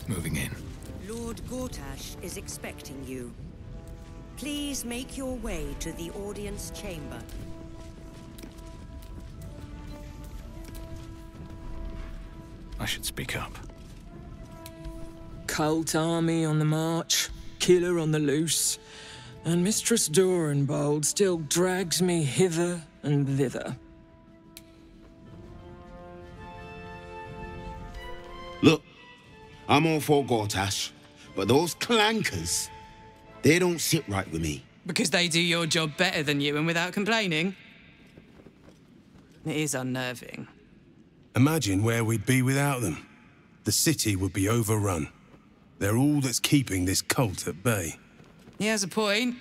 moving in. Lord Gortash is expecting you. Please make your way to the audience chamber. I should speak up. Cult army on the march, killer on the loose, and Mistress Dorenbold still drags me hither and thither. Look, I'm all for Gortash, but those clankers, they don't sit right with me. Because they do your job better than you and without complaining? It is unnerving. Imagine where we'd be without them. The city would be overrun. They're all that's keeping this cult at bay. He has a point.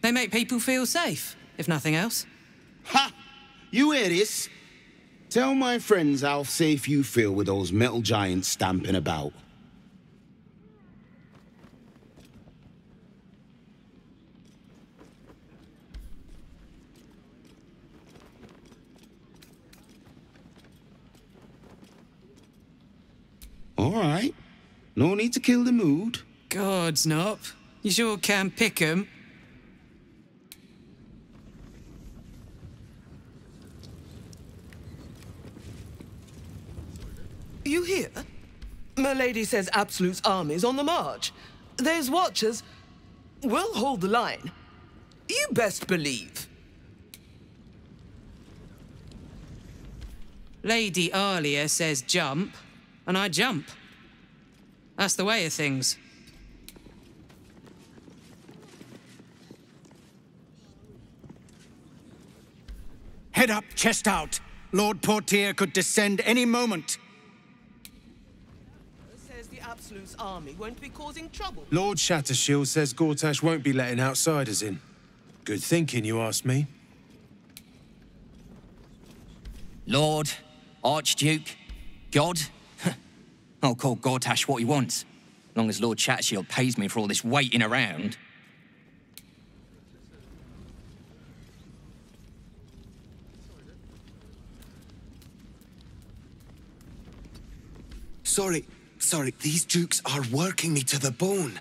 They make people feel safe, if nothing else. Ha! You hear this? Tell my friends how safe you feel with those metal giants stamping about. All right. No need to kill the mood. Gods, Nop. You sure can pick 'em. You hear? Milady says Absolute's army's on the march. There's watchers. We'll hold the line. You best believe. Lady Alia says jump, and I jump. That's the way of things. Head up, chest out. Lord Portier could descend any moment. Says the Absolute's army won't be causing trouble. Lord Shattershield says Gortash won't be letting outsiders in. Good thinking, you ask me. Lord, Archduke, God. I'll call Gortash what he wants, as long as Lord Shattershield pays me for all this waiting around. Sorry, these dukes are working me to the bone.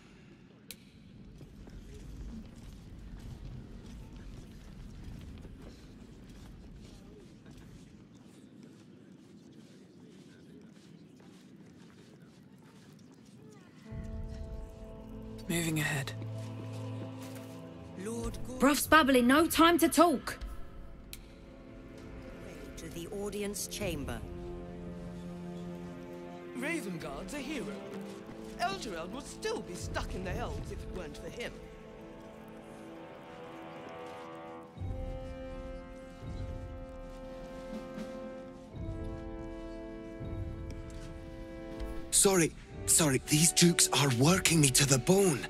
Moving ahead. Bruff's babbling, no time to talk. To the audience chamber. Ravengard's a hero. Elturel would still be stuck in the Helms if it weren't for him. Sorry, these dukes are working me to the bone.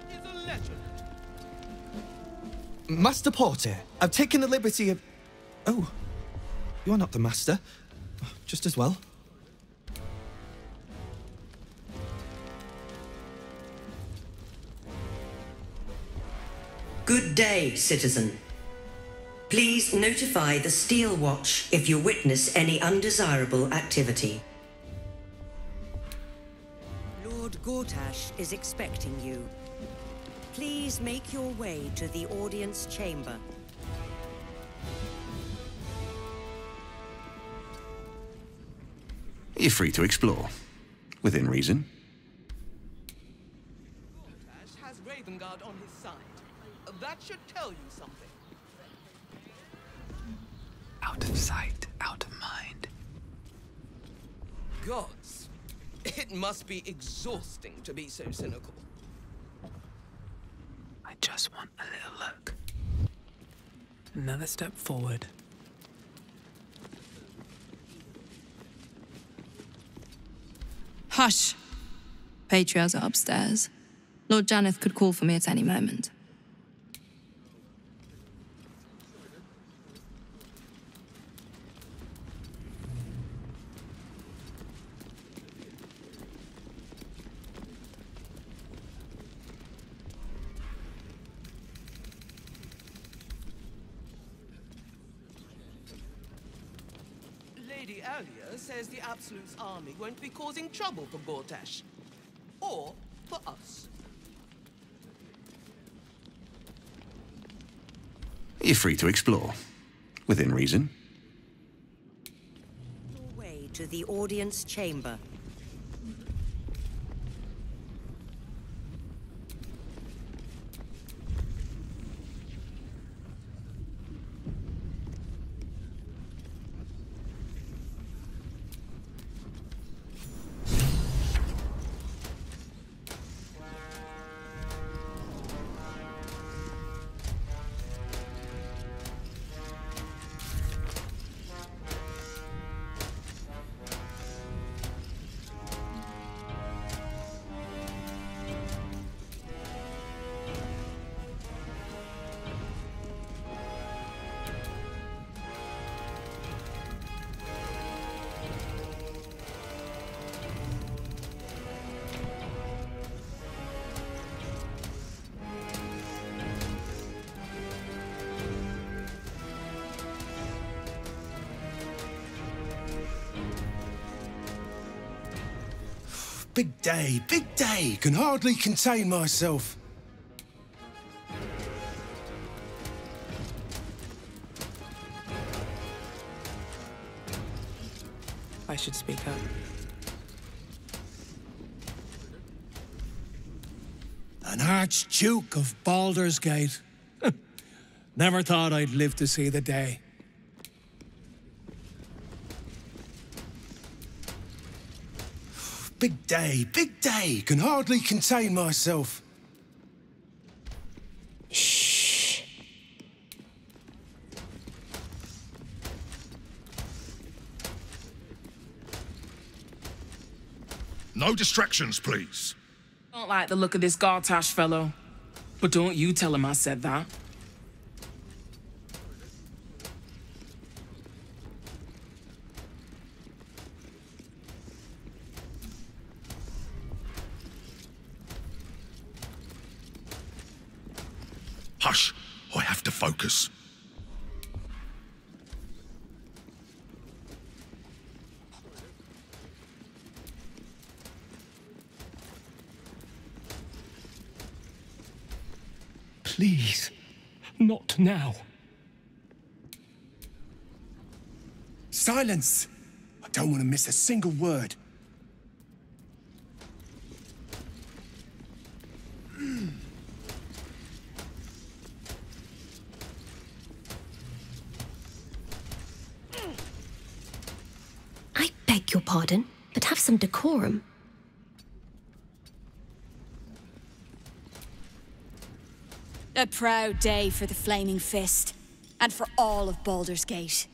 He's a legend. Master Porter, I've taken the liberty of... Oh, you're not the master. Just as well. Good day, citizen. Please notify the Steel Watch if you witness any undesirable activity. Lord Gortash is expecting you. Please make your way to the audience chamber. You're free to explore, within reason. Gortash has Ravengard on his side. That should tell you something. Out of sight, out of mind. Gods, it must be exhausting to be so cynical. I just want a little look. Another step forward. Hush! Patriarchs are upstairs. Lord Janeth could call for me at any moment. Lady Alia says the Absolute's army won't be causing trouble for Gortash. Or for us. You're free to explore. Within reason. Way to the audience chamber. Big day, big day. Can hardly contain myself. I should speak up. An Archduke of Baldur's Gate. Never thought I'd live to see the day. Big day, big day. Can hardly contain myself. Shh. No distractions, please. Don't like the look of this Gortash fellow. But don't you tell him I said that. Hush! I have to focus. Please, not now. Silence! I don't want to miss a single word. I beg your pardon, but have some decorum. A proud day for the Flaming Fist, and for all of Baldur's Gate.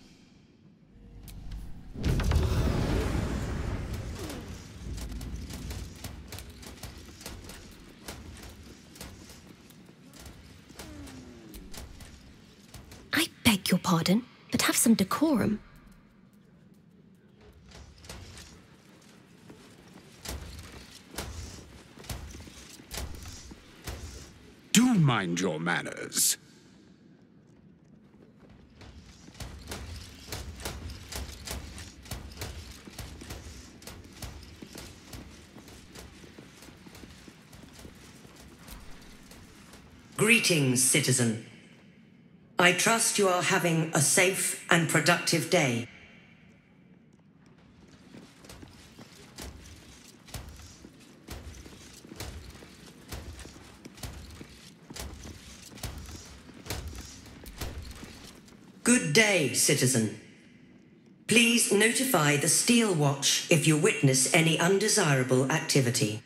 I beg your pardon, but have some decorum. Do mind your manners. Greetings, citizen. I trust you are having a safe and productive day. Good day, citizen. Please notify the Steel Watch if you witness any undesirable activity.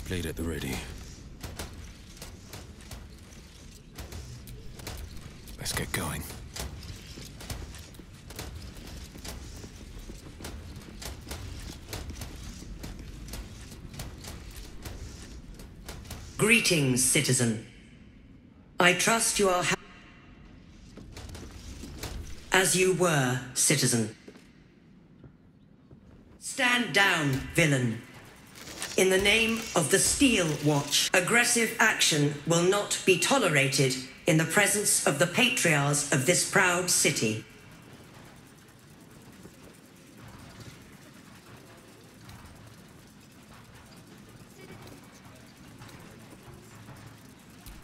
Blade at the ready. Let's get going. Greetings, citizen. I trust you are as you were, citizen. Stand down, villain. In the name of the Steel Watch, aggressive action will not be tolerated in the presence of the patriarchs of this proud city.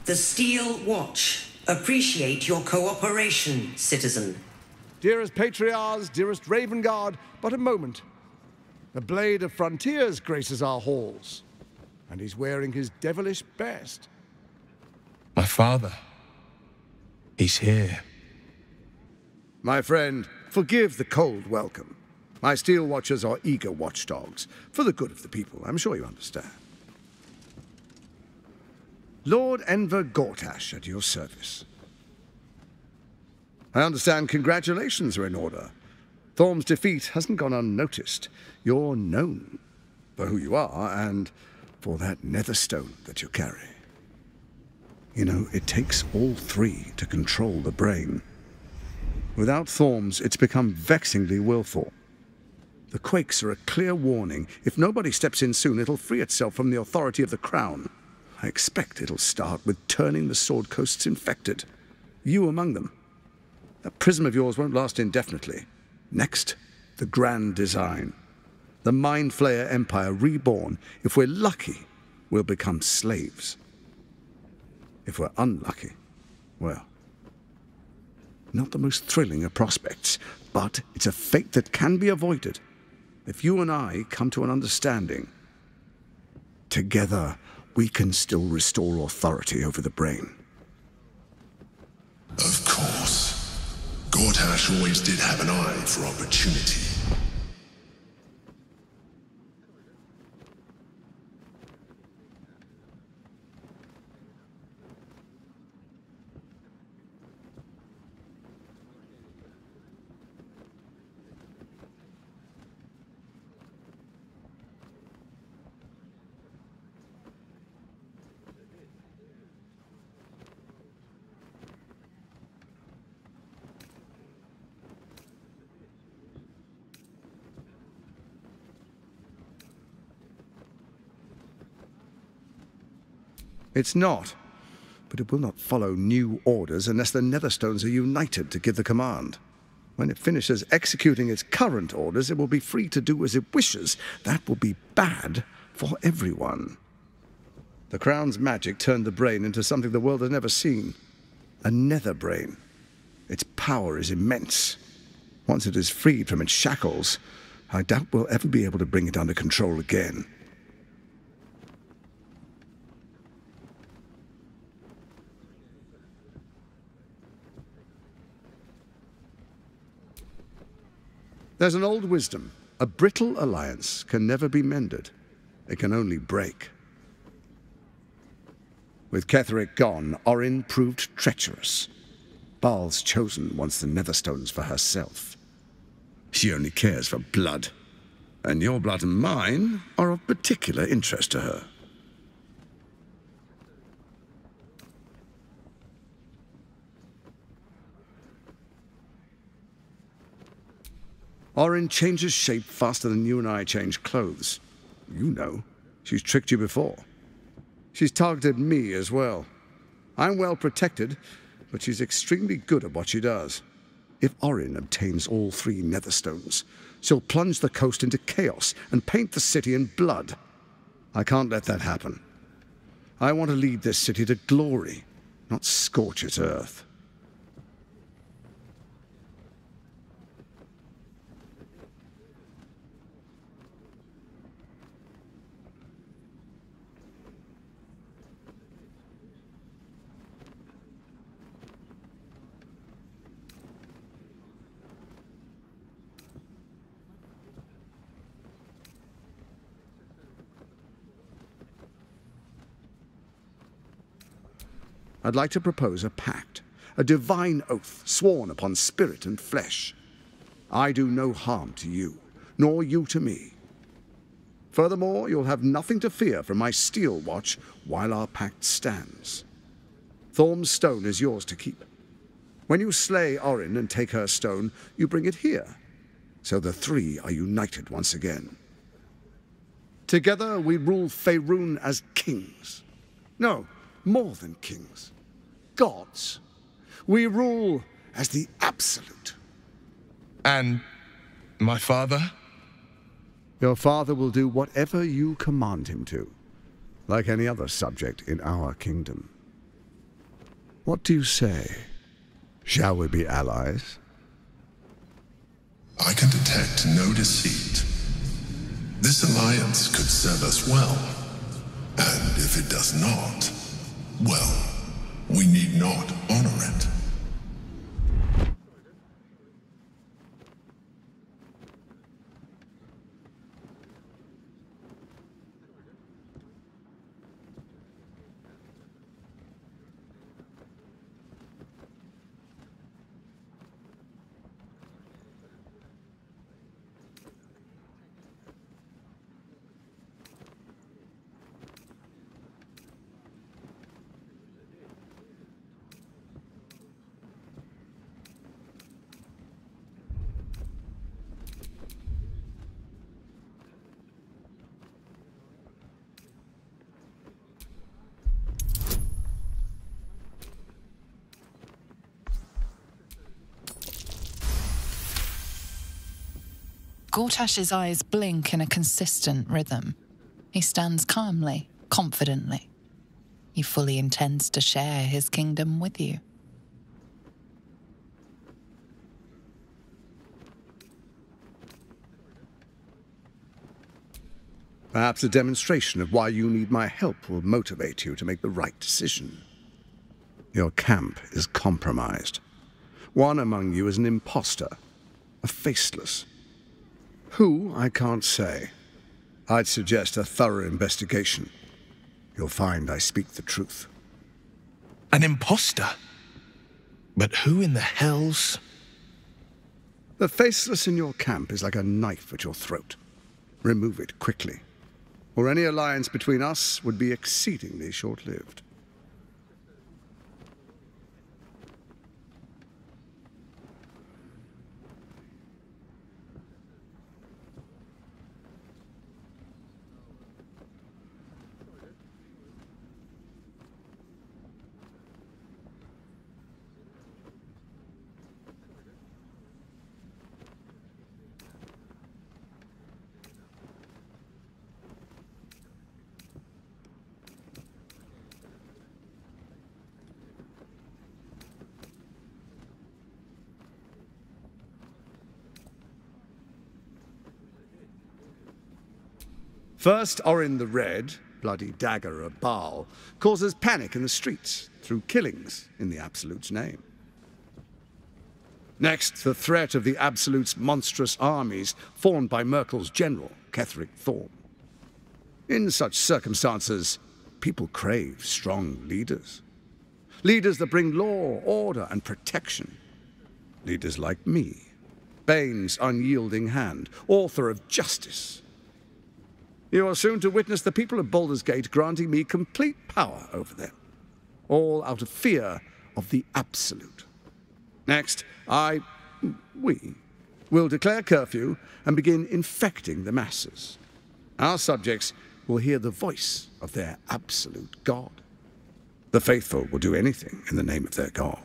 The Steel Watch appreciate your cooperation, citizen. Dearest Patriarchs, dearest Raven Guard, but a moment. The Blade of Frontiers graces our halls, and he's wearing his devilish best. My father. He's here. My friend, forgive the cold welcome. My Steel Watchers are eager watchdogs, for the good of the people, I'm sure you understand. Lord Enver Gortash at your service. I understand congratulations are in order. Thorm's defeat hasn't gone unnoticed. You're known for who you are and for that netherstone that you carry. You know, it takes all three to control the brain. Without Thorm's, it's become vexingly willful. The quakes are a clear warning. If nobody steps in soon, it'll free itself from the authority of the Crown. I expect it'll start with turning the Sword Coasts infected. You among them. That prism of yours won't last indefinitely. Next, the grand design. The Mind Flayer Empire reborn. If we're lucky, we'll become slaves. If we're unlucky, well, not the most thrilling of prospects, but it's a fate that can be avoided. If you and I come to an understanding, together we can still restore authority over the brain. Of course. Gortash always did have an eye for opportunity. It's not, but it will not follow new orders unless the Netherstones are united to give the command. When it finishes executing its current orders, it will be free to do as it wishes. That will be bad for everyone. The Crown's magic turned the brain into something the world has never seen. A nether brain. Its power is immense. Once it is freed from its shackles, I doubt we'll ever be able to bring it under control again. There's an old wisdom. A brittle alliance can never be mended. It can only break. With Ketheric gone, Orin proved treacherous. Baal's chosen wants the Netherstones for herself. She only cares for blood. And your blood and mine are of particular interest to her. Orin changes shape faster than you and I change clothes. You know. She's tricked you before. She's targeted me as well. I'm well protected, but she's extremely good at what she does. If Orin obtains all three Netherstones, she'll plunge the coast into chaos and paint the city in blood. I can't let that happen. I want to lead this city to glory, not scorch its earth. I'd like to propose a pact, a divine oath sworn upon spirit and flesh. I do no harm to you, nor you to me. Furthermore, you'll have nothing to fear from my steel watch while our pact stands. Thorm's stone is yours to keep. When you slay Orin and take her stone, you bring it here, so the three are united once again. Together we rule Faerun as kings. No, more than kings. Gods. We rule as the Absolute. And my father? Your father will do whatever you command him to, like any other subject in our kingdom. What do you say? Shall we be allies? I can detect no deceit. This alliance could serve us well. And if it does not, well, we need not honor it. Gortash's eyes blink in a consistent rhythm. He stands calmly, confidently. He fully intends to share his kingdom with you. Perhaps a demonstration of why you need my help will motivate you to make the right decision. Your camp is compromised. One among you is an imposter, a faceless. Who, I can't say. I'd suggest a thorough investigation. You'll find I speak the truth. An imposter? But who in the hell's... The faceless in your camp is like a knife at your throat. Remove it quickly, or any alliance between us would be exceedingly short-lived. First, Orin the Red, bloody dagger of Baal, causes panic in the streets through killings in the Absolute's name. Next, the threat of the Absolute's monstrous armies formed by Merkel's general, Ketheric Thorm. In such circumstances, people crave strong leaders. Leaders that bring law, order, and protection. Leaders like me, Bane's unyielding hand, author of justice. You are soon to witness the people of Baldur's Gate granting me complete power over them, all out of fear of the Absolute. Next, we will declare curfew and begin infecting the masses. Our subjects will hear the voice of their absolute God. The faithful will do anything in the name of their God.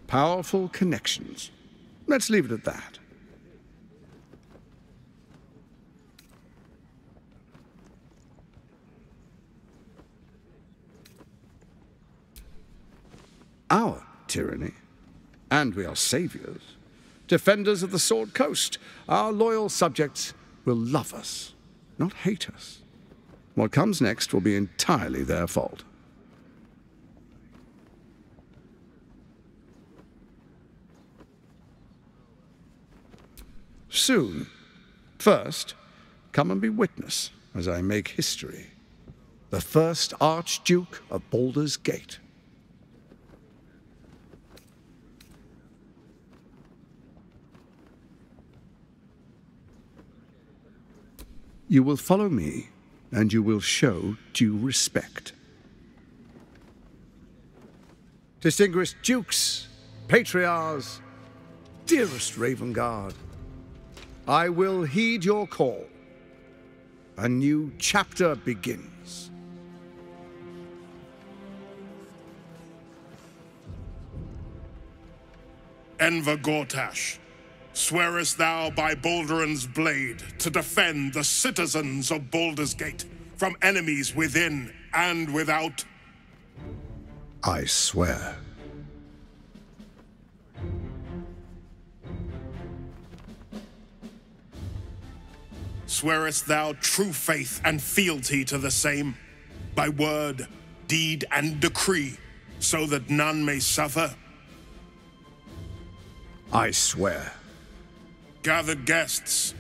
Powerful connections. Let's leave it at that. Our tyranny, and we are saviors, defenders of the Sword Coast. Our loyal subjects will love us, not hate us. What comes next will be entirely their fault. Soon. First, come and be witness as I make history. The first Archduke of Baldur's Gate. You will follow me, and you will show due respect. Distinguished dukes, patriarchs, dearest Ravengard, I will heed your call. A new chapter begins. Enver Gortash, swearest thou by Balduran's blade to defend the citizens of Baldur's Gate from enemies within and without? I swear. Swearest thou true faith and fealty to the same, by word, deed, and decree, so that none may suffer? I swear. Gathered guests,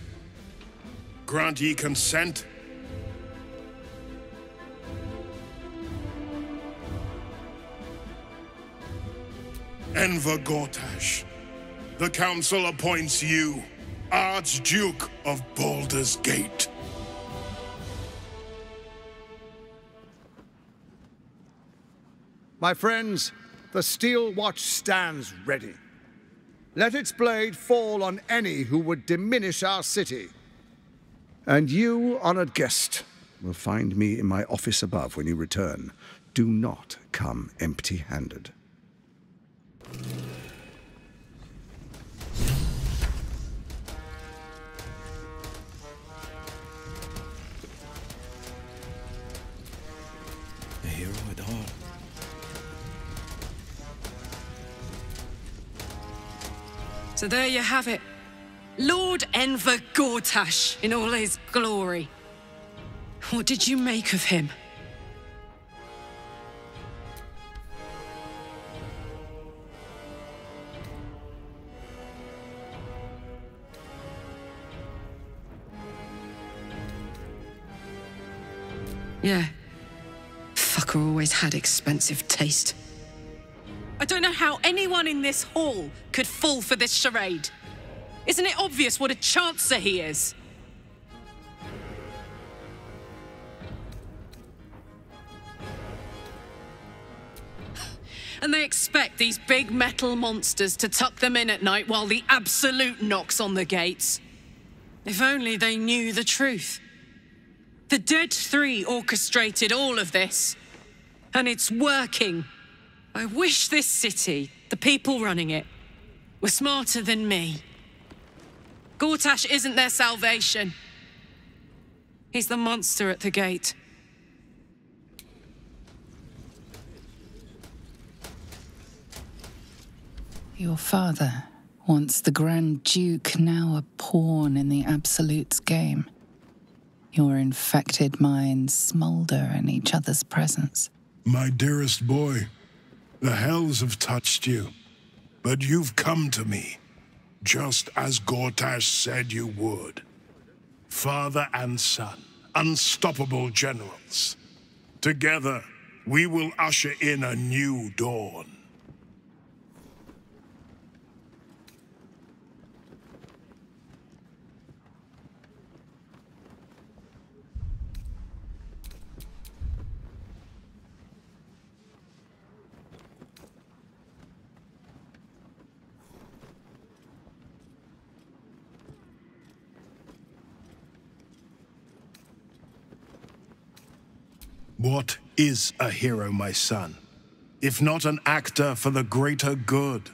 grant ye consent? Enver Gortash, the council appoints you Archduke of Baldur's Gate. My friends, the Steel Watch stands ready. Let its blade fall on any who would diminish our city. And you, honored guest, will find me in my office above when you return. Do not come empty-handed. A hero at heart. So there you have it. Lord Enver Gortash in all his glory. What did you make of him? Yeah. Fucker always had expensive taste. I don't know how anyone in this hall could fall for this charade. Isn't it obvious what a chancer he is? And they expect these big metal monsters to tuck them in at night while the Absolute knocks on the gates. If only they knew the truth. The Dead Three orchestrated all of this, and it's working. I wish this city, the people running it, were smarter than me. Gortash isn't their salvation. He's the monster at the gate. Your father, once the Grand Duke, now a pawn in the Absolute's game. Your infected minds smolder in each other's presence. My dearest boy, the hells have touched you, but you've come to me, just as Gortash said you would. Father and son, unstoppable generals. Together, we will usher in a new dawn. What is a hero, my son, if not an actor for the greater good?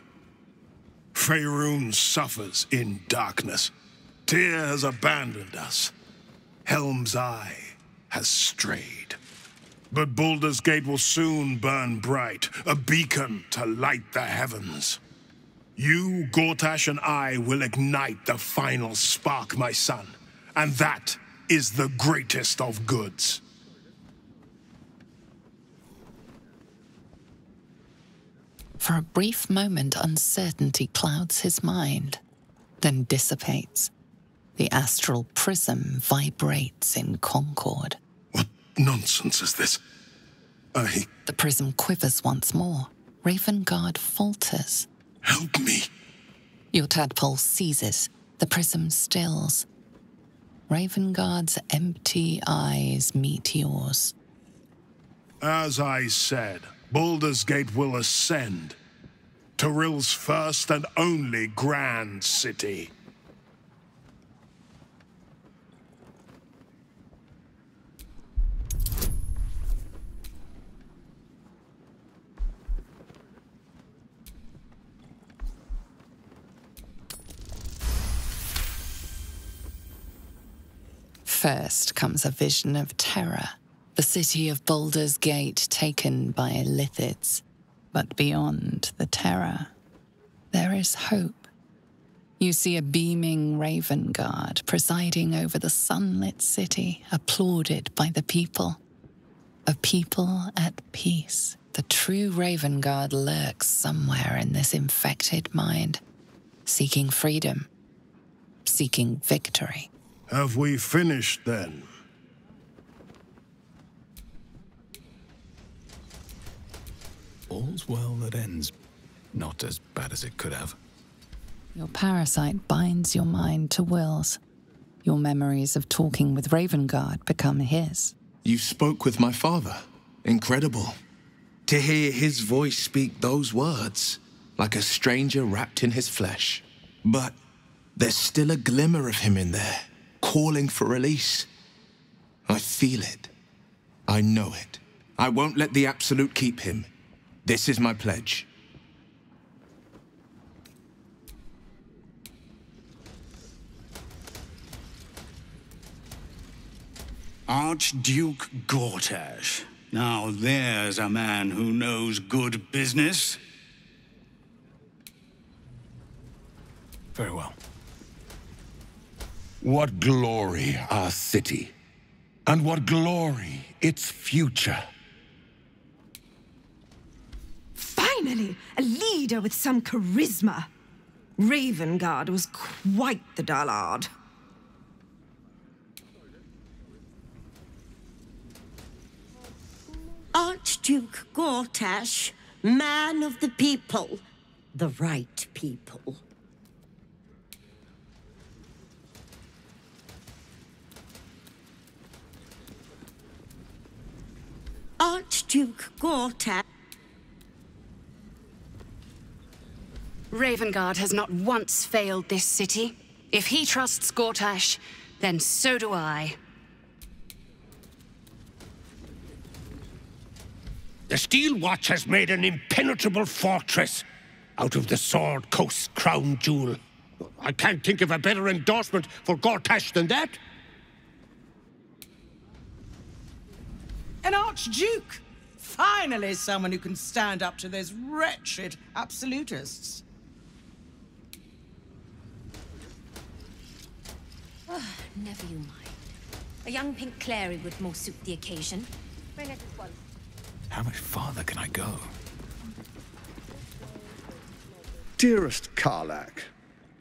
Faerun suffers in darkness. Tyr has abandoned us. Helm's Eye has strayed. But Baldur's Gate will soon burn bright, a beacon to light the heavens. You, Gortash, and I will ignite the final spark, my son. And that is the greatest of goods. For a brief moment, uncertainty clouds his mind, then dissipates. The astral prism vibrates in concord. What nonsense is this? The prism quivers once more. Ravengard falters. Help me. Your tadpole seizes. The prism stills. Ravengard's empty eyes meet yours. As I said, Baldur's Gate will ascend. Torill's first and only grand city. First comes a vision of terror. The city of Baldur's Gate taken by Lithids. But beyond the terror, there is hope. You see a beaming Ravengard presiding over the sunlit city, applauded by the people. A people at peace. The true Ravengard lurks somewhere in this infected mind, seeking freedom, seeking victory. Have we finished, then? All's well that ends. Not as bad as it could have. Your parasite binds your mind to Will's. Your memories of talking with Ravengard become his. You spoke with my father. Incredible. To hear his voice speak those words, like a stranger wrapped in his flesh. But there's still a glimmer of him in there, calling for release. I feel it. I know it. I won't let the Absolute keep him. This is my pledge. Archduke Gortash. Now there's a man who knows good business. Very well. What glory our city, and what glory its future. Finally, a leader with some charisma. Ravengard was quite the dullard. Archduke Gortash, man of the people, the right people. Archduke Gortash. Ravengard has not once failed this city. If he trusts Gortash, then so do I. The Steel Watch has made an impenetrable fortress out of the Sword Coast's crown jewel. I can't think of a better endorsement for Gortash than that. An Archduke! Finally someone who can stand up to those wretched absolutists. Oh, never you mind. A young pink Clary would more suit the occasion. Bring it at once. How much farther can I go? Dearest Karlach,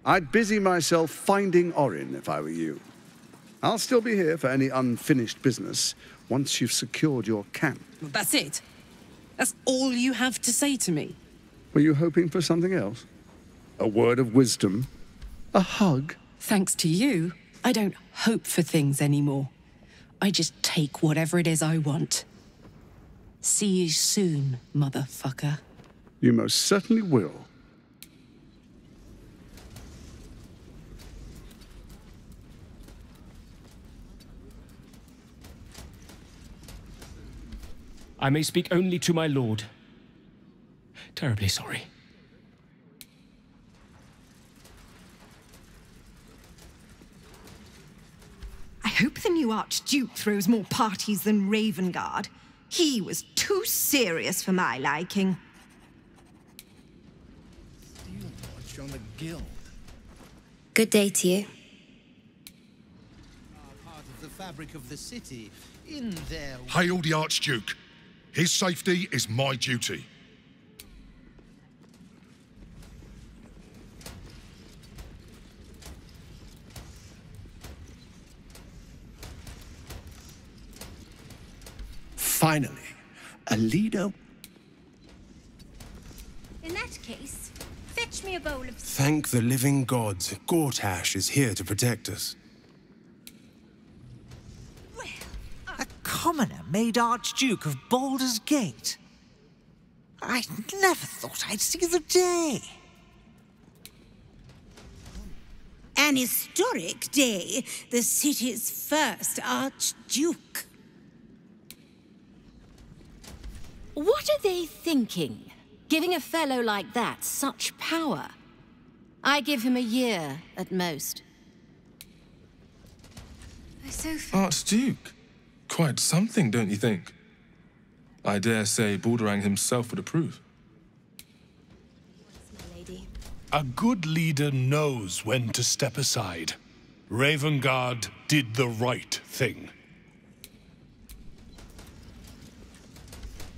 I'd busy myself finding Orin if I were you. I'll still be here for any unfinished business once you've secured your camp. That's it? That's all you have to say to me? Were you hoping for something else? A word of wisdom? A hug? Thanks to you, I don't hope for things anymore. I just take whatever it is I want. See you soon, motherfucker. You most certainly will. I may speak only to my lord. Terribly sorry. hope the new Archduke throws more parties than Ravengard. He was too serious for my liking. Steel Watch on the guild. Good day to you. Part of the fabric of the city. In their... Hail the Archduke. His safety is my duty. Finally, a leader. In that case, fetch me a bowl of... Thank the living gods. Gortash is here to protect us. A commoner made Archduke of Baldur's Gate. I never thought I'd see the day. An historic day, the city's first Archduke. What are they thinking? Giving a fellow like that such power? I give him a year at most. Archduke? Quite something, don't you think? I dare say Baldur himself would approve. A good leader knows when to step aside. Ravengard did the right thing.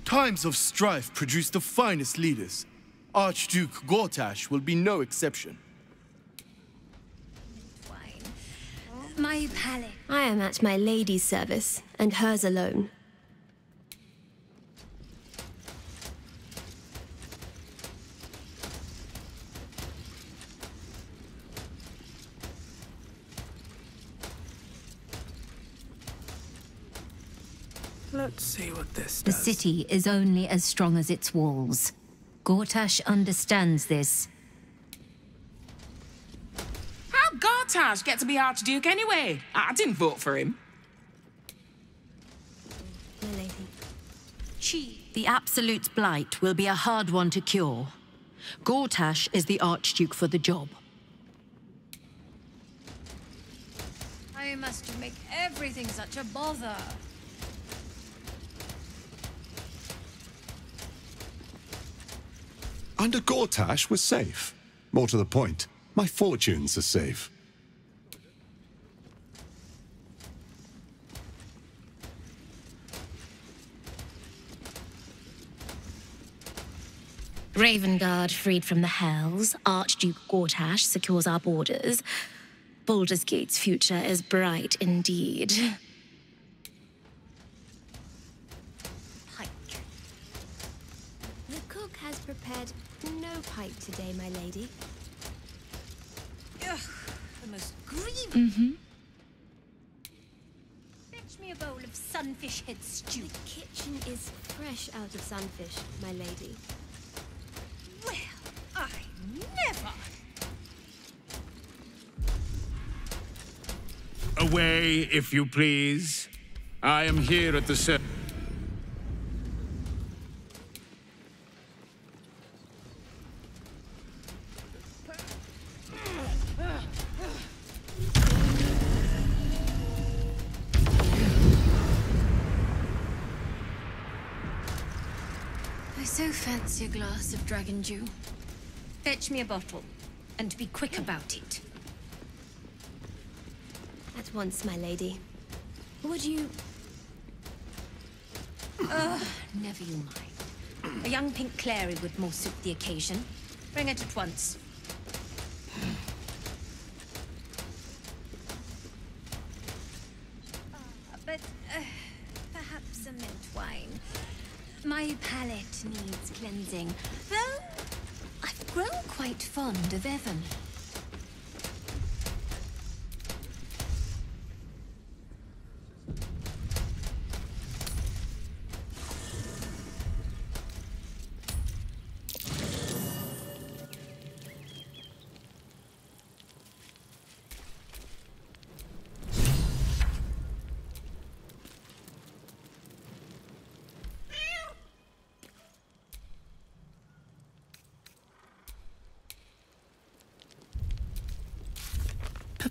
Times of strife produce the finest leaders. Archduke Gortash will be no exception. My palate. I am at my lady's service, and hers alone. Let's see what this The does. city is only as strong as its walls. Gortash understands this. How'd Gortash get to be Archduke anyway? I didn't vote for him. My lady. The Absolute's blight will be a hard one to cure. Gortash is the Archduke for the job. I must make everything such a bother. Under Gortash, we're safe. More to the point, my fortunes are safe. Ravengard freed from the Hells. Archduke Gortash secures our borders. Baldur's Gate's future is bright indeed. The cook has prepared no pike today, my lady. Ugh, the most grievous. Fetch me a bowl of sunfish head stew. The kitchen is fresh out of sunfish, my lady. Well, I never. Away, if you please. I am here at the I so fancy a glass of dragon dew. Fetch me a bottle, and be quick about it. At once, my lady. Would you... Never you mind. A young pink clary would more suit the occasion. Bring it at once. But perhaps a mint wine. My palate needs cleansing, though I've grown quite fond of Evan.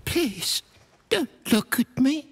Please, don't look at me.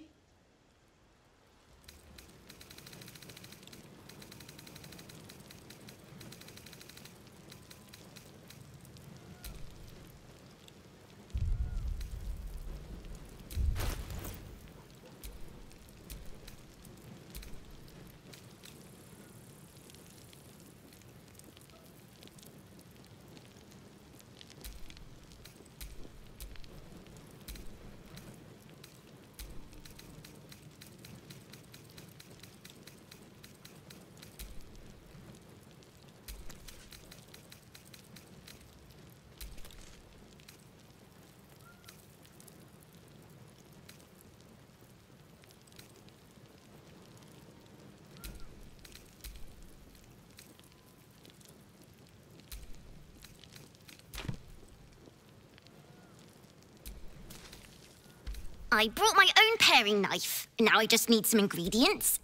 I brought my own paring knife. Now I just need some ingredients.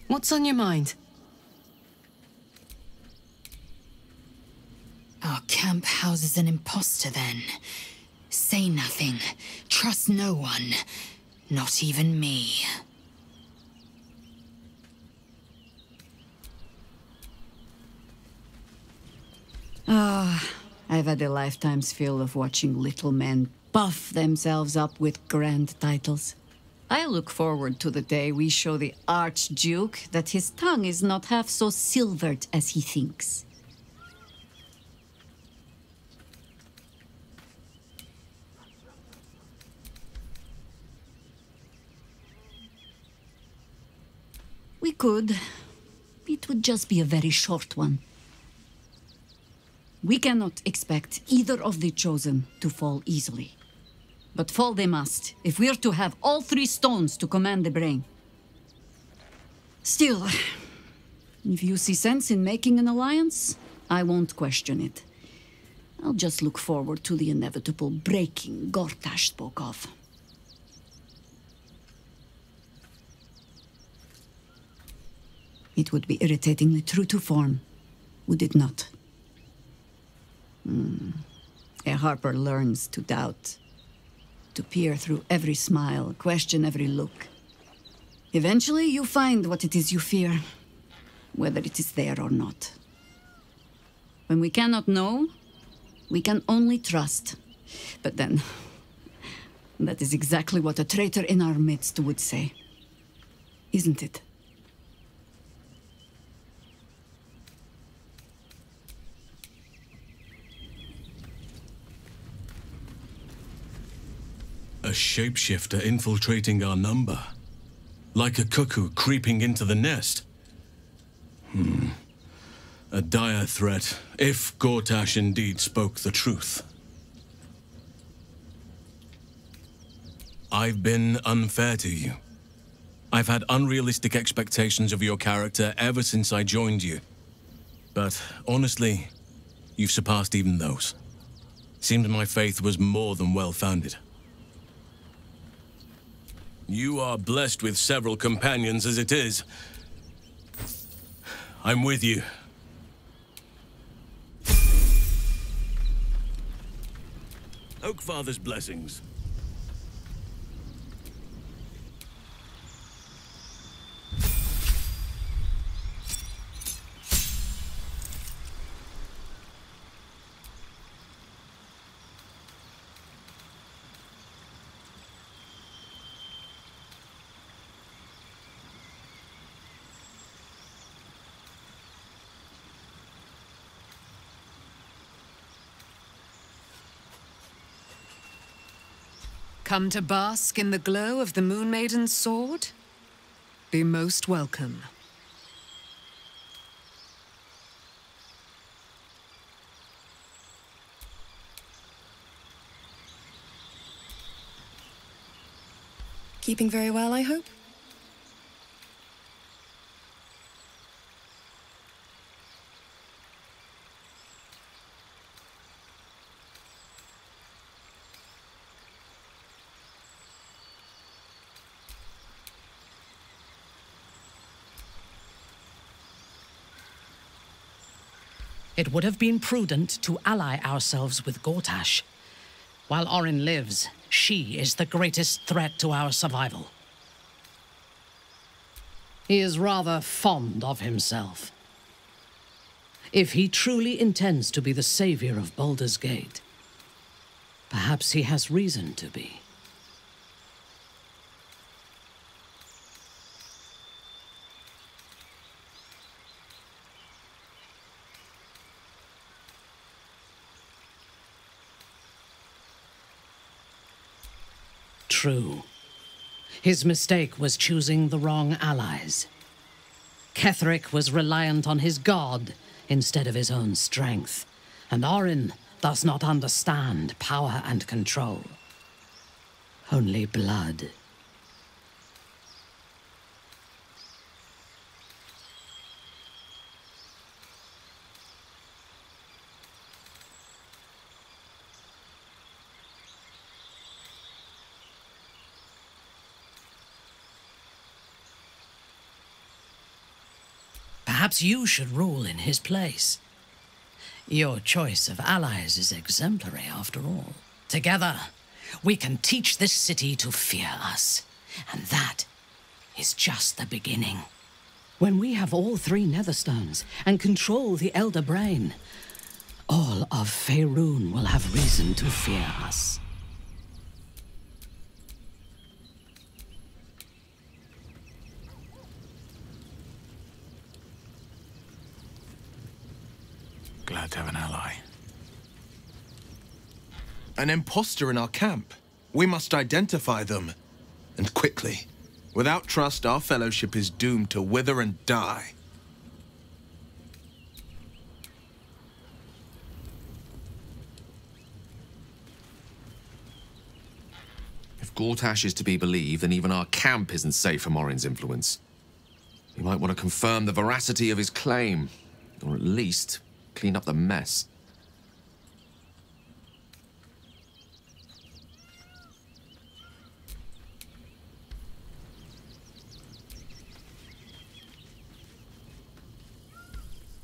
What's on your mind? Our camp houses an imposter, then. Say nothing. Trust no one. Not even me. I've had a lifetime's fill of watching little men buff themselves up with grand titles. I look forward to the day we show the Archduke that his tongue is not half so silvered as he thinks. We could. It would just be a very short one. We cannot expect either of the chosen to fall easily. But fall they must, if we're to have all 3 stones to command the brain. Still, if you see sense in making an alliance, I won't question it. I'll just look forward to the inevitable breaking Gortash spoke of. It would be irritatingly true to form, would it not? A harper learns to doubt. To peer through every smile, question every look. Eventually, you find what it is you fear, whether it is there or not. When we cannot know, we can only trust. But then, that is exactly what a traitor in our midst would say. Isn't it? A shapeshifter infiltrating our number. Like a cuckoo creeping into the nest. A dire threat, if Gortash indeed spoke the truth. I've been unfair to you. I've had unrealistic expectations of your character ever since I joined you. But honestly, you've surpassed even those. Seemed my faith was more than well-founded. You are blessed with several companions as it is. I'm with you. Oakfather's blessings. Come to bask in the glow of the Moon Maiden's sword? Be most welcome. Keeping very well, I hope? It would have been prudent to ally ourselves with Gortash. While Orin lives, she is the greatest threat to our survival. He is rather fond of himself. If he truly intends to be the savior of Baldur's Gate, perhaps he has reason to be. True. His mistake was choosing the wrong allies. Ketheric was reliant on his god instead of his own strength, and Orin does not understand power and control. Only blood. Perhaps you should rule in his place. Your choice of allies is exemplary, after all. Together, we can teach this city to fear us. And that is just the beginning. When we have all 3 Netherstones and control the Elder Brain, all of Faerun will have reason to fear us. Glad to have an ally. An imposter in our camp. We must identify them. And quickly. Without trust, our fellowship is doomed to wither and die. If Gortash is to be believed, then even our camp isn't safe from Orin's influence. We might want to confirm the veracity of his claim, or at least clean up the mess.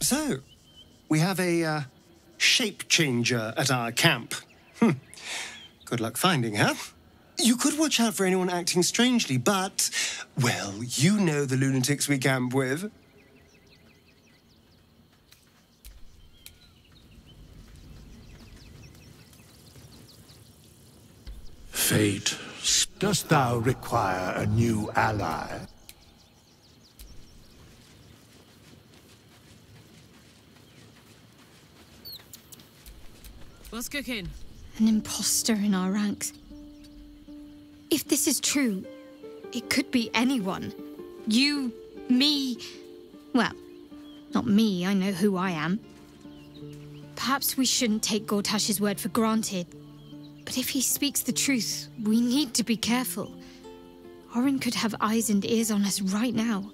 So, we have a shape changer at our camp. Good luck finding her. You could watch out for anyone acting strangely, but, well, you know the lunatics we camp with. Fate, dost thou require a new ally? What's cooking? An imposter in our ranks. If this is true, it could be anyone. You, me... Well, not me, I know who I am. Perhaps we shouldn't take Gortash's word for granted. But if he speaks the truth, we need to be careful. Orin could have eyes and ears on us right now.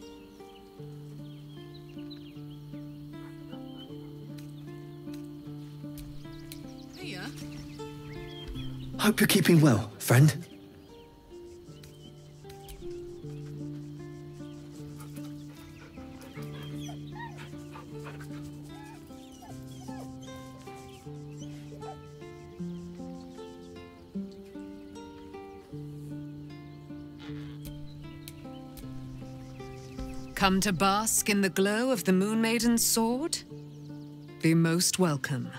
Hiya. Hope you're keeping well, friend. Come to bask in the glow of the Moon Maiden's sword? Be most welcome.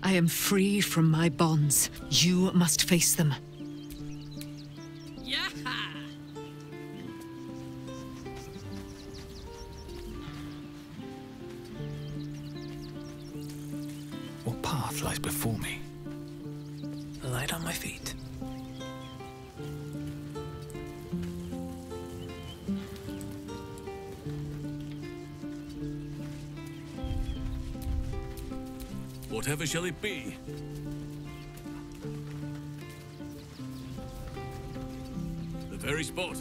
I am free from my bonds. You must face them. Yeah. What path lies before me? Light on my feet. Whatever shall it be? The very spot.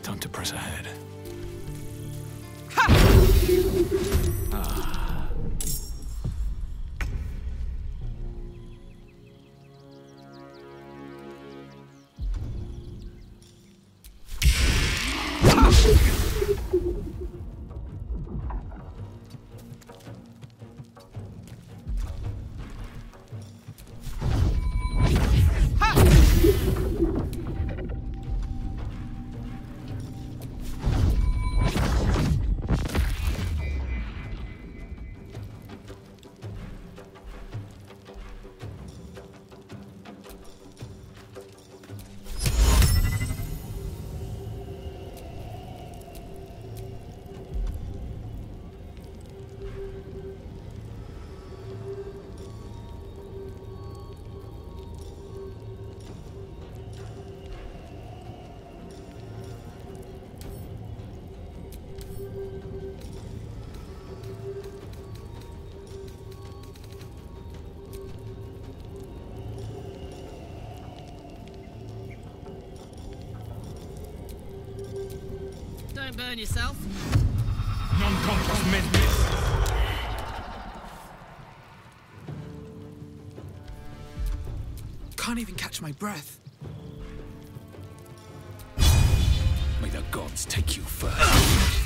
Time to press ahead. Don't burn yourself. Non-compost business. Can't even catch my breath. May the gods take you first.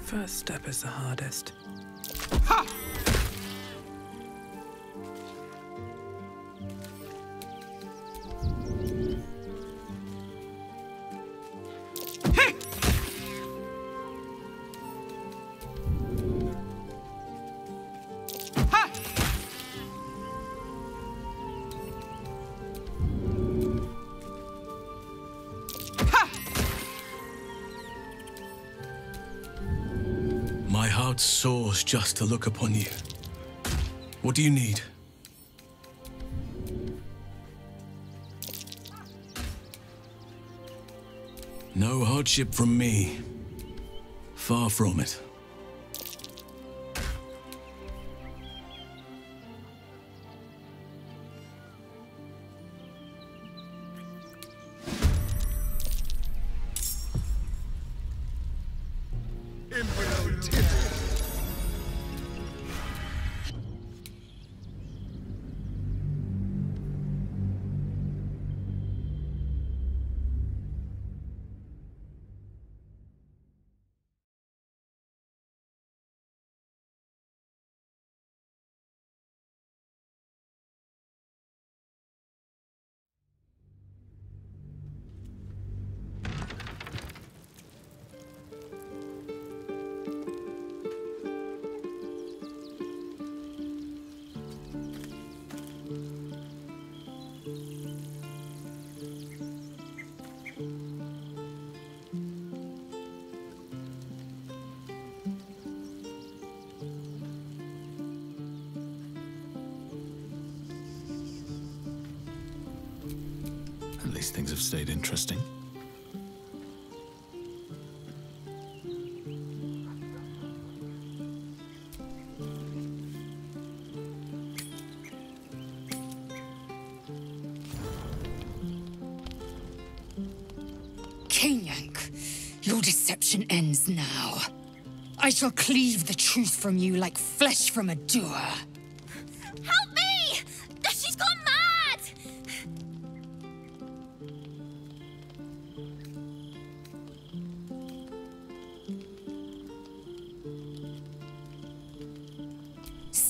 First step is the hardest. My heart soars just to look upon you. What do you need? No hardship from me. Far from it. At least things have stayed interesting. Chantienyee, your deception ends now. I shall cleave the truth from you like flesh from a doer. Help me! She's gone mad!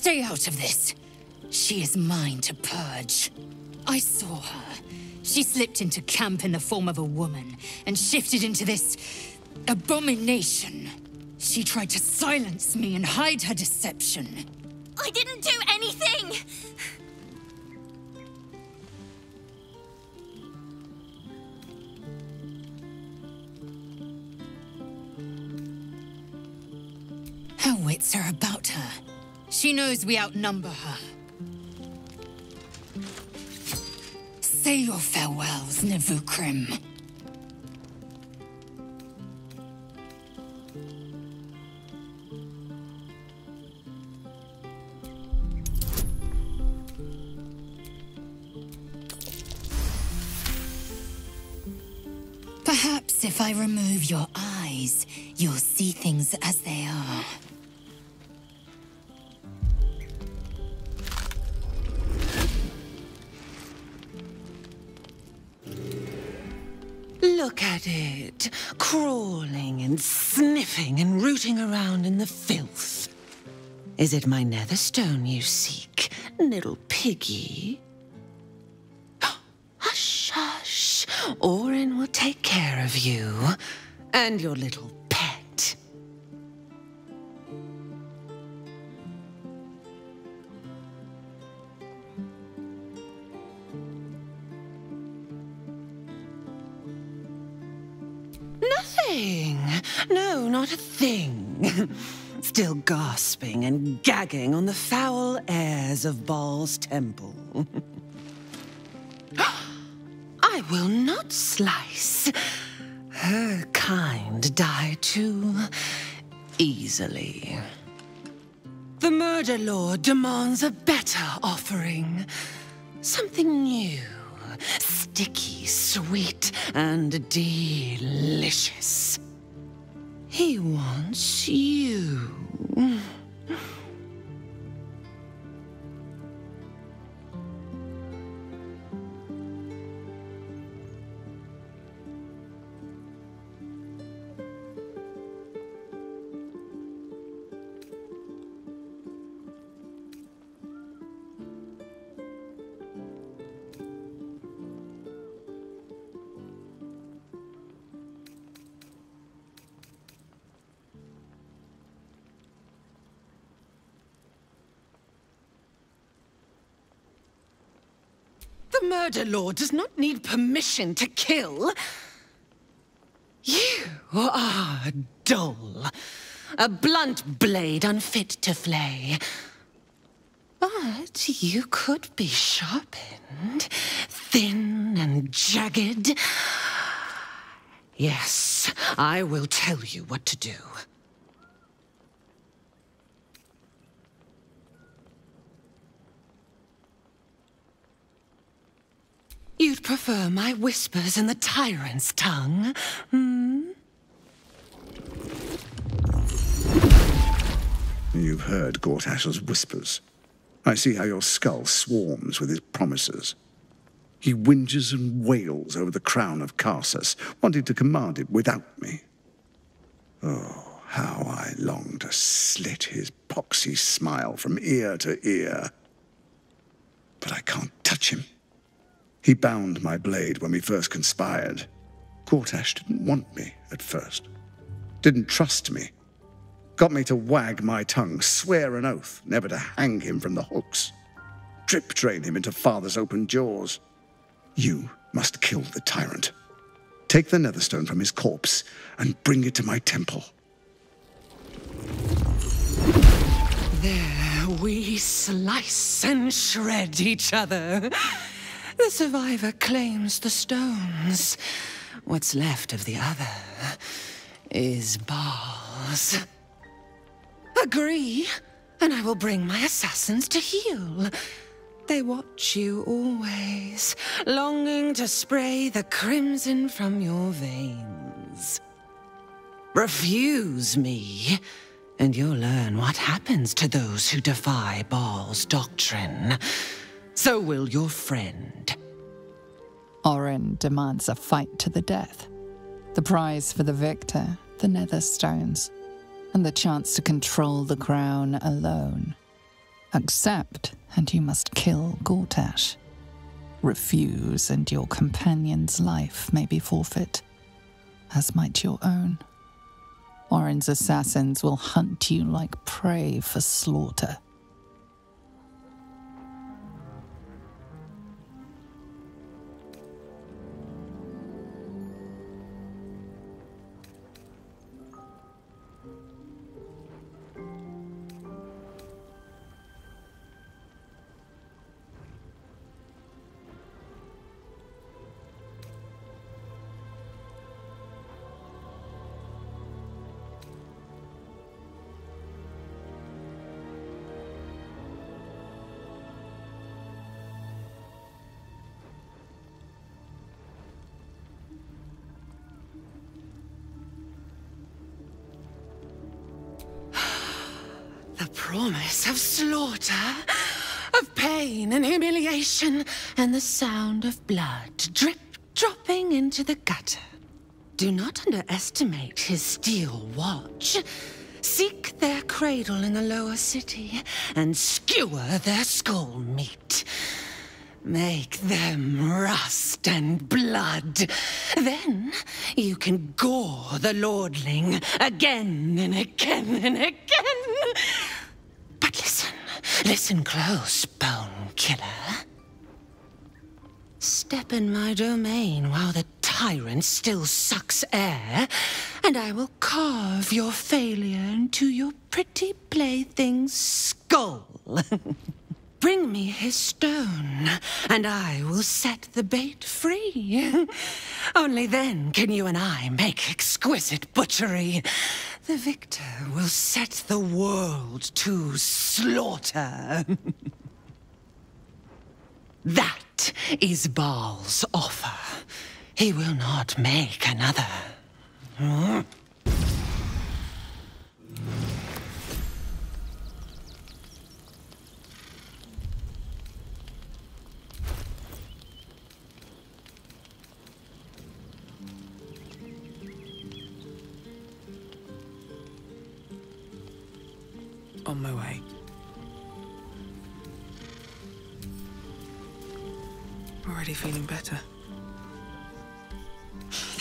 Stay out of this. She is mine to purge. I saw her. She slipped into camp in the form of a woman and shifted into this abomination. She tried to silence me and hide her deception. I didn't do anything! Her wits are about her. She knows we outnumber her. Say your farewells, Navukrim. Perhaps if I remove your eyes, you'll see things as they are. Look at it, crawling and sniffing and rooting around in the filth. Is it my netherstone you seek, little piggy? Hush, hush. Orin will take care of you and your little pet. Nothing. No, not a thing. Still gasping and gagging on the foul airs of Baal's temple. I will not slice. Her kind die too easily. The Murder Lord demands a better offering. Something new, sticky, sweet, and delicious. He wants you. The Murder Lord does not need permission to kill. You are dull. A blunt blade unfit to flay. But you could be sharpened, thin and jagged. Yes, I will tell you what to do. You'd prefer my whispers in the tyrant's tongue, hmm? You've heard Gortash's whispers. I see how your skull swarms with his promises. He whinges and wails over the crown of Karsus, wanting to command it without me. Oh, how I long to slit his poxy smile from ear to ear. But I can't touch him. He bound my blade when we first conspired. Gortash didn't want me at first. Didn't trust me. Got me to wag my tongue, swear an oath never to hang him from the hooks. Drip drain him into father's open jaws. You must kill the tyrant. Take the netherstone from his corpse and bring it to my temple. There we slice and shred each other. The survivor claims the stones. What's left of the other is Baal's. Agree, and I will bring my assassins to heal. They watch you always, longing to spray the crimson from your veins. Refuse me, and you'll learn what happens to those who defy Baal's doctrine. So will your friend. Orin demands a fight to the death. The prize for the victor, the nether stones, and the chance to control the crown alone. Accept, and you must kill Gortash. Refuse, and your companion's life may be forfeit, as might your own. Orin's assassins will hunt you like prey for slaughter. The promise of slaughter, of pain and humiliation, and the sound of blood dropping into the gutter. Do not underestimate his steel watch. Seek their cradle in the lower city and skewer their skull meat. Make them rust and blood. Then you can gore the lordling again and again and again. But listen close, Bone Killer. Step in my domain while the tyrant still sucks air, and I will carve your failure into your pretty plaything's skull. Bring me his stone, and I will set the bait free. Only then can you and I make exquisite butchery. The victor will set the world to slaughter. That is Baal's offer. He will not make another. On my way. Already feeling better.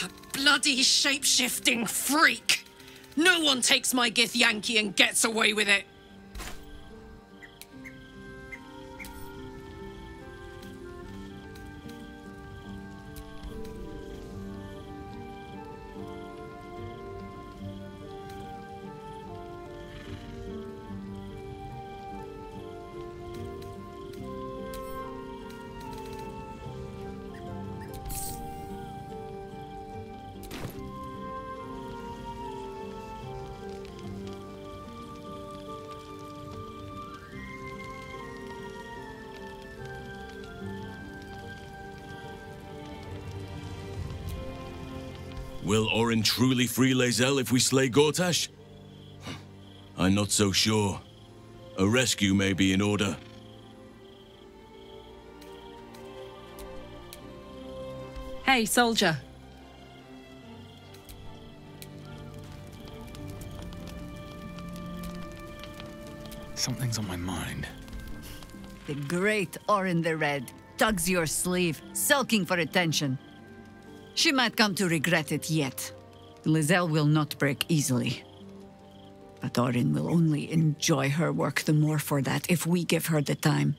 That bloody shape-shifting freak! No one takes my Githyanki and gets away with it! Will Orin truly free Lae'zel if we slay Gortash? I'm not so sure. A rescue may be in order. Hey, soldier. Something's on my mind. The great Orin the Red tugs your sleeve, sulking for attention. She might come to regret it yet. Lae'zel will not break easily. But Orin will only enjoy her work the more for that if we give her the time.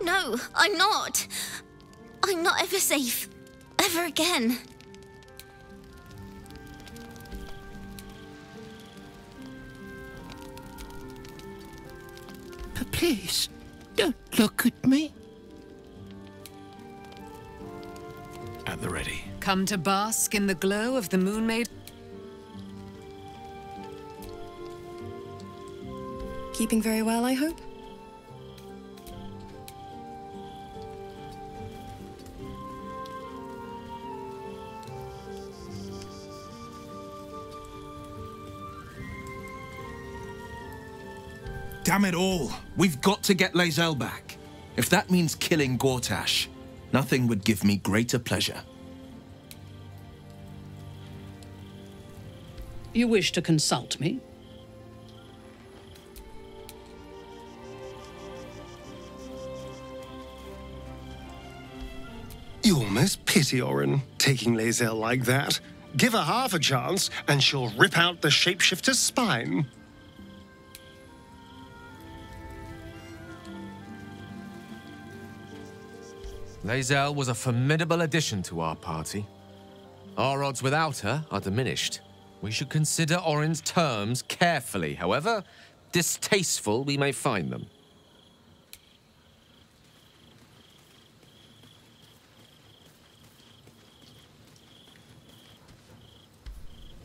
No, I'm not. I'm not ever safe. Ever again. But please, don't look at me. At the ready. Come to bask in the glow of the moon maid. Keeping very well, I hope? Damn it all! We've got to get Lae'zel back. If that means killing Gortash, nothing would give me greater pleasure. You wish to consult me? You almost pity Orin, taking Lae'zel like that. Give her half a chance, and she'll rip out the shapeshifter's spine. Lae'zel was a formidable addition to our party. Our odds without her are diminished. We should consider Orin's terms carefully, however distasteful we may find them.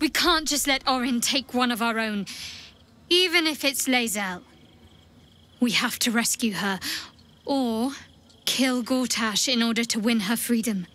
We can't just let Orin take one of our own, even if it's Lae'zel. We have to rescue her, or kill Gortash in order to win her freedom.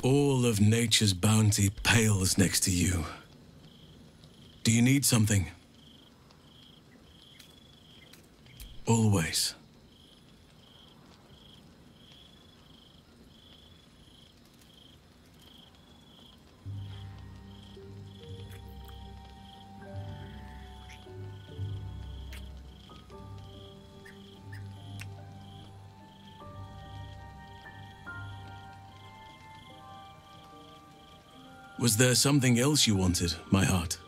All of nature's bounty pales next to you. Do you need something? Always. Was there something else you wanted, my heart?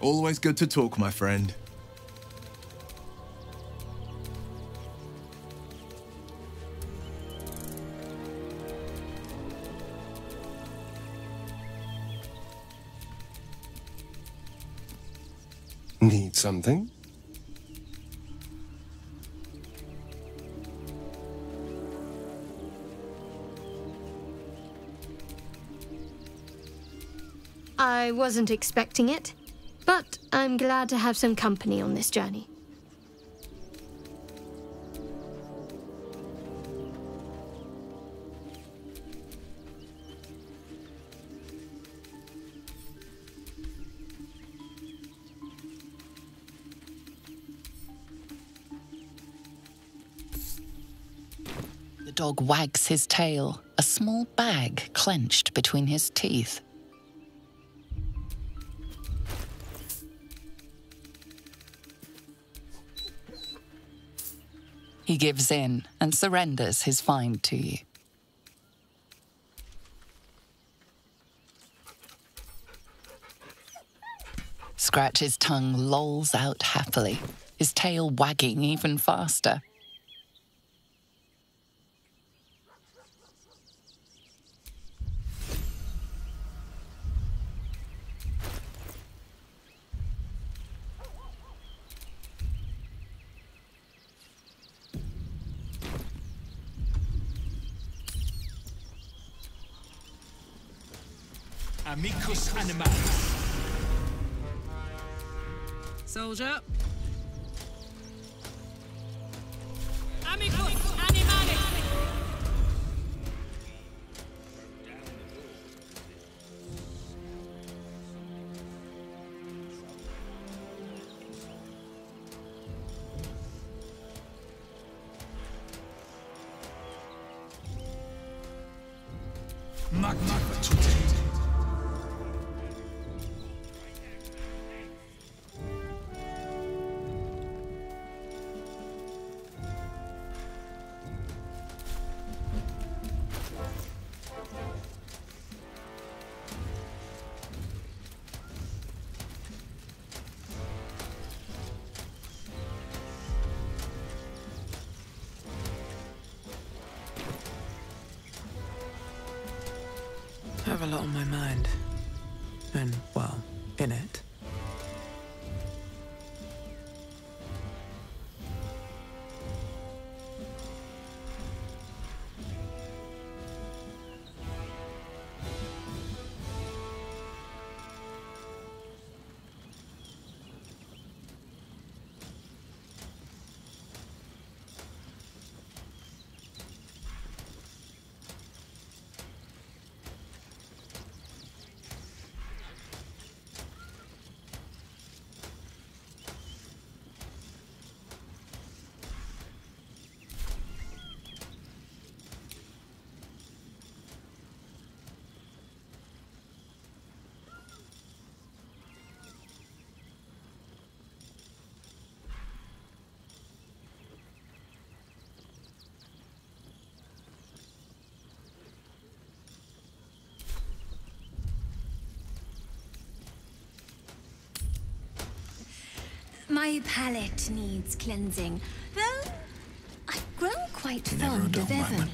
Always good to talk, my friend. Need something? I wasn't expecting it, but I'm glad to have some company on this journey. The dog wags his tail, a small bag clenched between his teeth. He gives in and surrenders his find to you. Scratch's tongue lolls out happily, his tail wagging even faster. Amicus animalis. Soldier. Amicus animalis. Magma tutti. I have a lot on my mind. And, well, in it. My palate needs cleansing, though I've grown quite fond of Evan.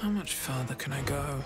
How much farther can I go?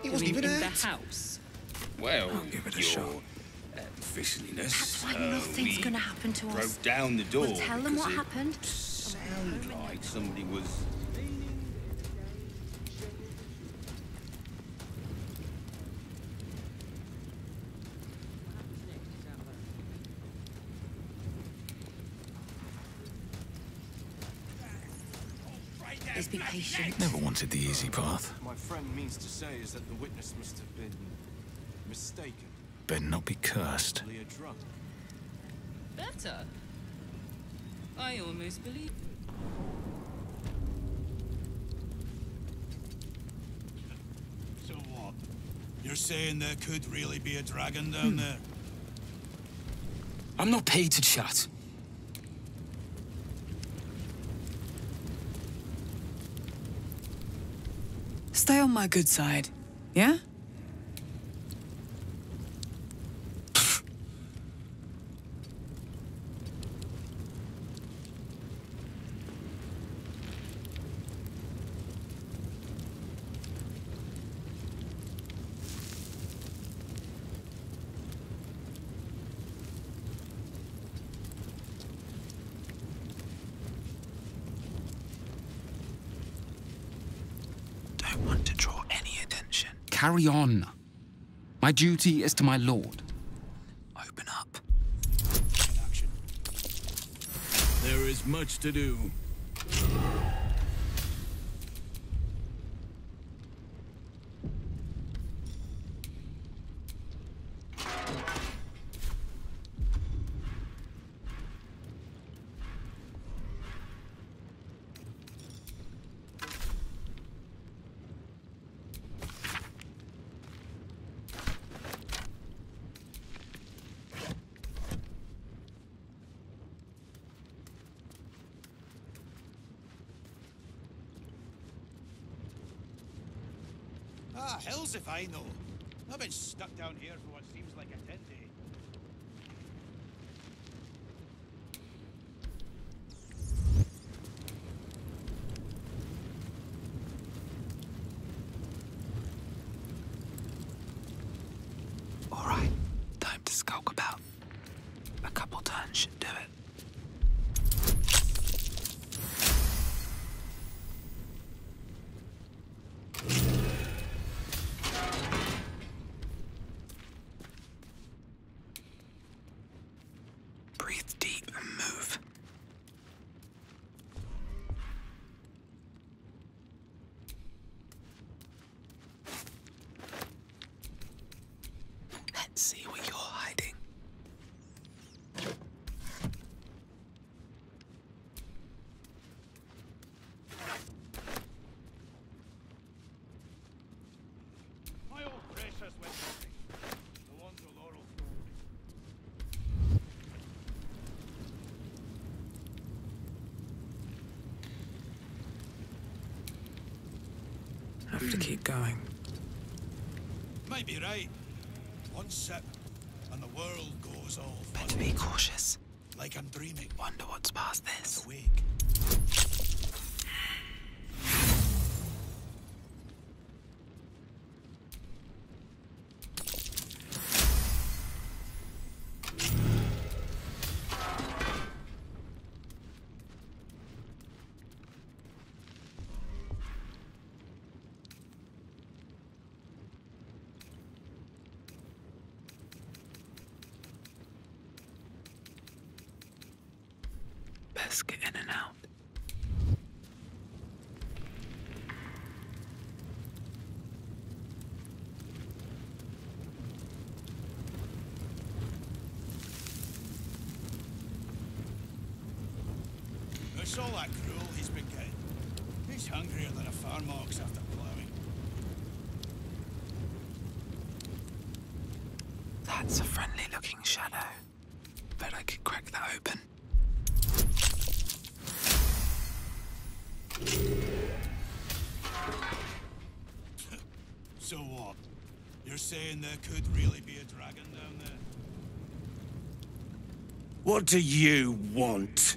It wasn't even in the hurt. house. Well, I'll give it a shot. Officialness. That's why nothing's gonna happen to us. Broke down the door. We'll tell them what because happened. It sounded like somebody was. Please be patient. Never wanted the easy path. My friend means to say is that the witness must have been mistaken. Better not be cursed. Possibly a drug. Better? I almost believe. So what? You're saying there could really be a dragon down there? I'm not paid to chat. Stay on my good side, yeah? don't want to draw any attention. Carry on. My duty is to my lord. Open up. There is much to do. Ah, hells if I know. I've been stuck down here for what seems like eternity. All right, time to skulk about. A couple turns should do it. Breathe deep and move. Let's see what you're hiding. My old precious witness. The ones of Laurel. Have to keep going. Might be right. One sip, and the world goes all Better be cautious. like I'm dreaming. Wonder what's past this. Awake. Best get in and out. It's all that gruel he's been getting. He's hungrier than a farm ox after ploughing. That's a friendly-looking shadow. Bet I could crack that open. So what? You're saying there could really be a dragon down there? What do you want?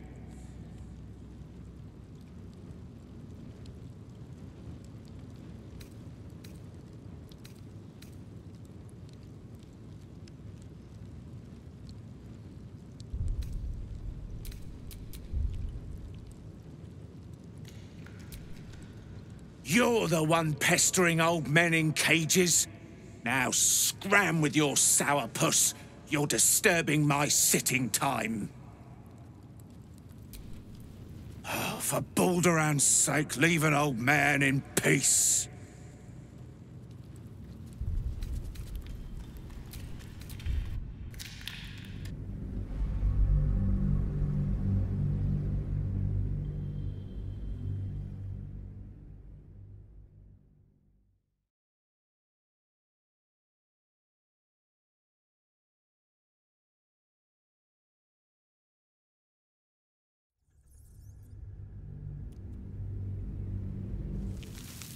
You're the one pestering old men in cages. Now scram with your sourpuss. You're disturbing my sitting time. Oh, for Baldur's sake, leave an old man in peace.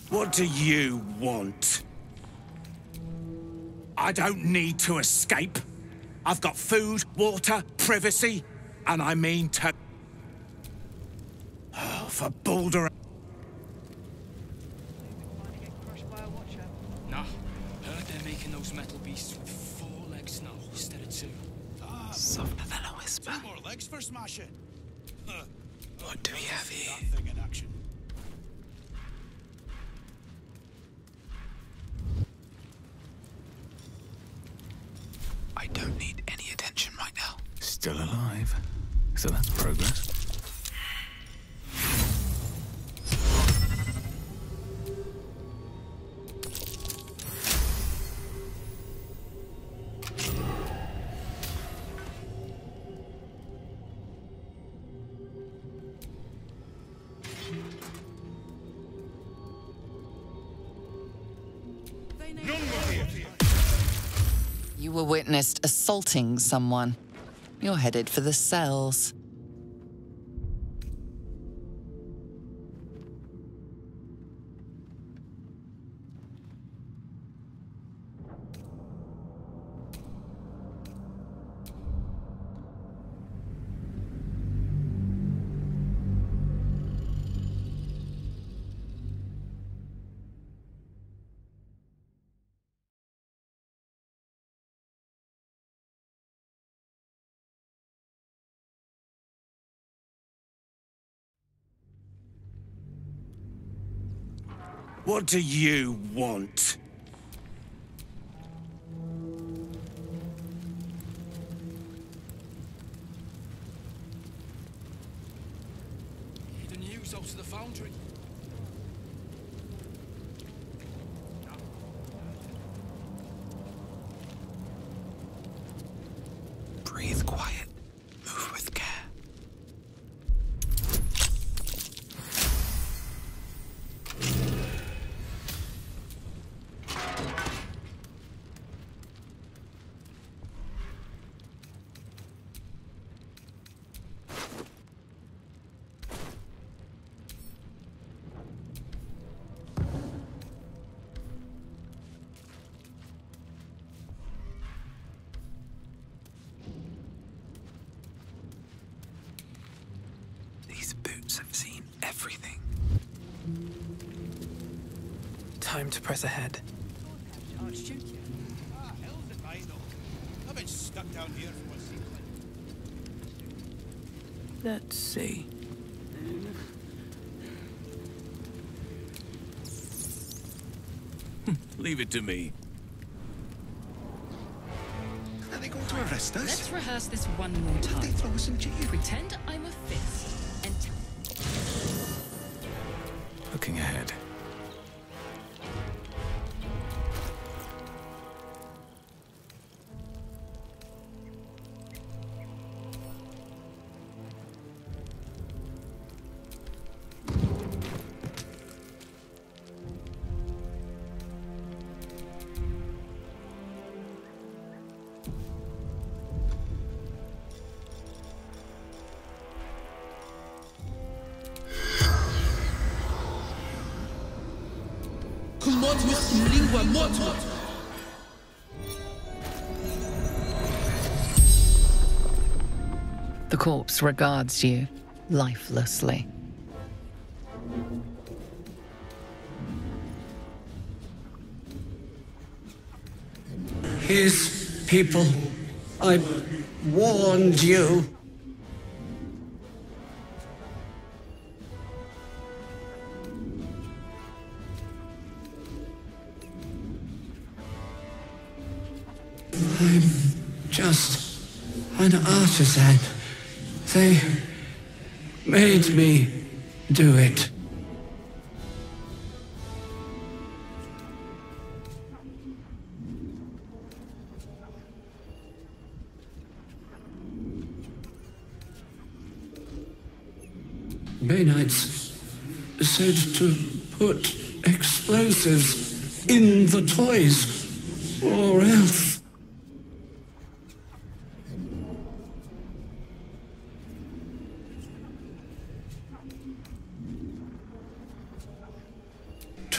What do you want? I don't need to escape. I've got food, water, privacy, and I mean to... Oh, for Baldur... Nah, heard they're making those metal beasts with 4 legs now instead of 2. Softer than a whisper. 2 more legs for smashing. What do we have here? That thing in action. Still alive, so that's progress. You were witnessed assaulting someone. You're headed for the cells. What do you want? The news out to the foundry. Breathe quiet. Move with care. These boots have seen everything. Time to press ahead. I'll shoot you. Ah, hell's if I know. I've been stuck down here for what seems like. Let's see. Leave it to me. Are they going to arrest us? Let's rehearse this one more time. They throw us in jail. Pretend I'm a fist. And Looking ahead. The corpse regards you lifelessly. His people, I warned you. I'm just an artisan. They made me do it. Baynights said to put explosives in the toys, or else.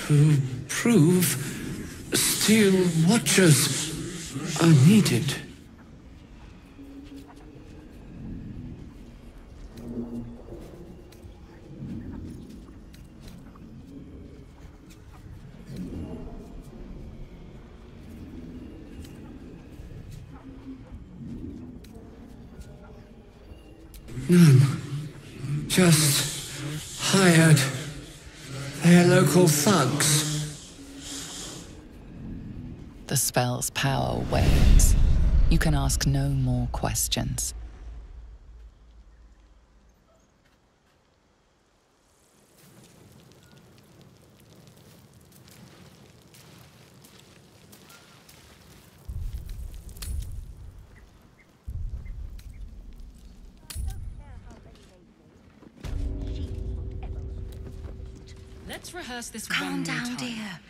To prove steel watchers are needed. None. Just hired. They're local thugs. The spell's power wanes. You can ask no more questions. Let's rehearse this Calm one down, more time. dear.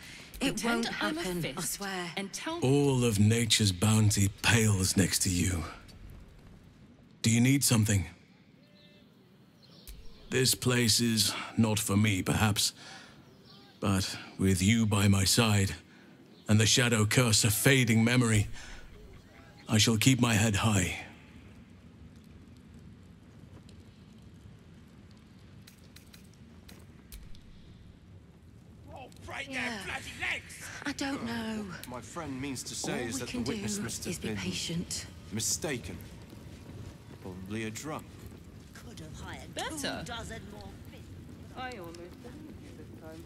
It Pretend won't I'm a happen, I fist, swear. And tell me. All of nature's bounty pales next to you. Do you need something? This place is not for me, perhaps. But with you by my side, and the shadow curse of fading memory, I shall keep my head high. I don't know. My friend means to say All is we that the can witness do must is have be been patient. mistaken. Probably a drunk. Could have hired Better. 2 dozen more. I almost believed you this time.